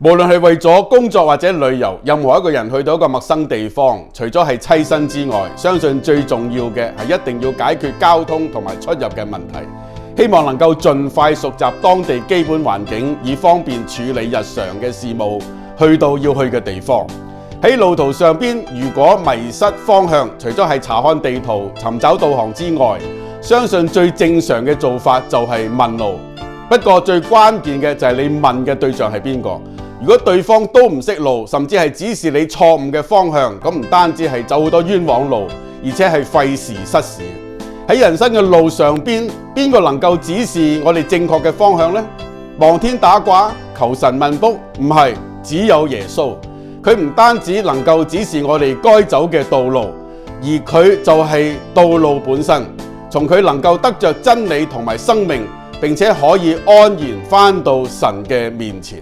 無論係為咗工作或者旅遊，任何一個人去到一個陌生地方，除咗係棲身之外，相信最重要嘅係一定要解決交通同埋出入嘅問題。希望能夠盡快熟習當地基本環境，以方便處理日常嘅事務，去到要去嘅地方。喺路途上邊，如果迷失方向，除咗係查看地圖、尋找導航之外，相信最正常嘅做法就係問路。不過最關鍵嘅就係你問嘅對象係邊個。如果對方都唔識路，甚至係指示你錯誤嘅方向，咁唔單止係走好多冤枉路，而且係費時失事。喺人生嘅路上邊，邊個能夠指示我哋正確嘅方向呢？望天打卦、求神問卜，唔係，只有耶穌。佢唔單止能夠指示我哋該走嘅道路，而佢就係道路本身。從佢能夠得着真理同埋生命，並且可以安然返到神嘅面前。